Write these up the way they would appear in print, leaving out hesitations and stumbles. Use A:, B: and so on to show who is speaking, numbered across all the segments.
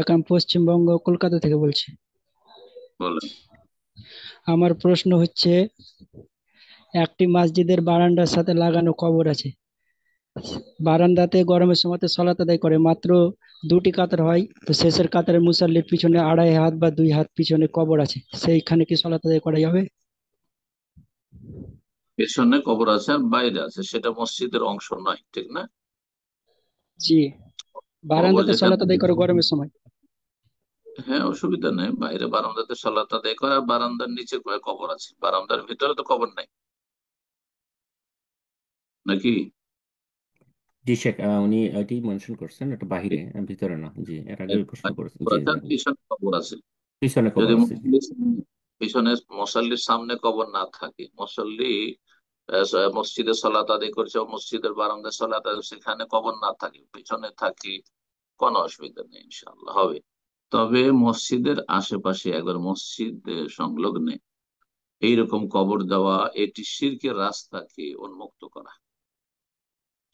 A: এখন পশ্চিমবঙ্গ কলকাতা থেকে বলছি।
B: বলেন।
A: আমার প্রশ্ন হচ্ছে, একটি মসজিদের বারান্দার সাথে লাগানো কবর আছে। বারান্দাতে গরমের সময় সলাত আদায় করে মাত্র দুটি কাতার হয়, তো শেষের কাতারের মুসাল্লির পিছনে 2.5 হাত বা 2 হাত পিছনে কবর আছে, সেইখানে কি সলাত আদায় করা যাবে?
B: পেছনে কবর আছে আর বাইরে আছে, সেটা মসজিদের অংশ নয়, ঠিক না?
A: জি।
B: কবর
A: বারান্দাতে
B: যেখানে,
A: সলাত আদায় করে গরমের সময়।
B: হ্যাঁ অসুবিধা নেই, বাইরে বারান্দাতে সালাত আদায় করে, আর বারান্দার নিচে কবর আছে, বারান্দার ভিতরে তো কবর নাই নাকি?
C: জি শেখ, উনি এটি মেনশন করছেন, এটা বাহিরে, ভিতরে না। জি, এর আগে ওই প্রশ্ন করেছেন। জি জি।
B: পিছনে কবর আছে।
C: পিছনে
B: যদি
C: কবর আছে, জি।
B: পিছনে মশাল্লির সামনে কবর না থাকে, মশাল্লি মসজিদে সলাত আদায় করছে, মসজিদের বারান্দায় সলাত আদায়, সেখানে কবর না থাকে, পিছনে থাকি, কোনো অসুবিধা নেই, ইনশাআল্লাহ হবে। তবে মসজিদের আশেপাশে, একবার মসজিদ সংলগ্নে এইরকম কবর দেওয়া, এটি শিরকের রাস্তাকে উন্মুক্ত করা,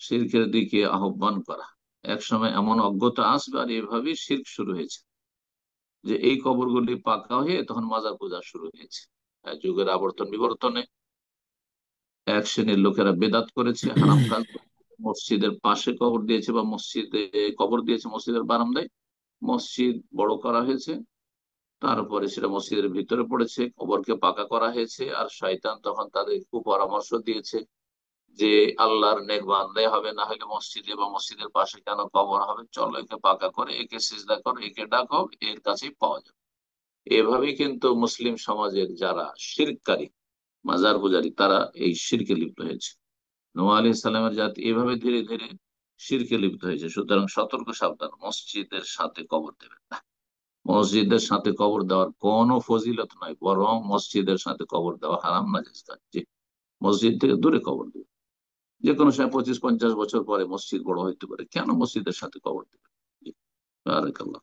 B: শিরকের দিকে আহ্বান করা। এক সময় এমন অজ্ঞতা আসবে, আর এভাবেই শিরক শুরু হয়েছে, যে এই কবরগুলি পাকা হয়ে তখন মাজার পূজা শুরু হয়েছে। যুগের আবর্তন বিবর্তনে এক শ্রেণীর লোকেরা বেদাত করেছে, হারাম কাজ করেছে, মসজিদের পাশে কবর দিয়েছে, বা মসজিদে কবর দিয়েছে, মসজিদের বারান্দায়। মসজিদ বড় করা হয়েছে, তারপরে সেটা মসজিদের ভিতরে পড়েছে, কবরকে পাকা করা হয়েছে, আর শয়তান তখন তাদের কুপরামর্শ দিয়েছে যে আল্লাহর নেক বান্দাই হবে, না হলে মসজিদে বা মসজিদের পাশে কেন কবর হবে, চলো একে পাকা করে, একে সিজদা করো, একে ডাকো, এর কাছেই পাওয়া যাবে। এভাবেই কিন্তু মুসলিম সমাজের যারা শিরকারী, মাজার পূজারী, তারা এই শিরকে লিপ্ত হয়েছে। নোয়া আলী ইসলামের জাতি এভাবে ধীরে ধীরে শিরকে লিপ্ত হয়েছে। সুতরাং সতর্ক সাবধান, মসজিদের সাথে কবর দেবেন না। মসজিদের সাথে কবর দেওয়ার কোনো ফজিলত নয়, বরং মসজিদের সাথে কবর দেওয়া হারাম, নাজায়েজ কাজ। জি, মসজিদ থেকে দূরে কবর দেবে। যে কোনো সময় 25-50 বছর পরে মসজিদ বড় হইতে পারে, কেন মসজিদের সাথে কবর দেবে? জি, বারাকাল্লাহ।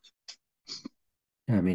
C: আমিন।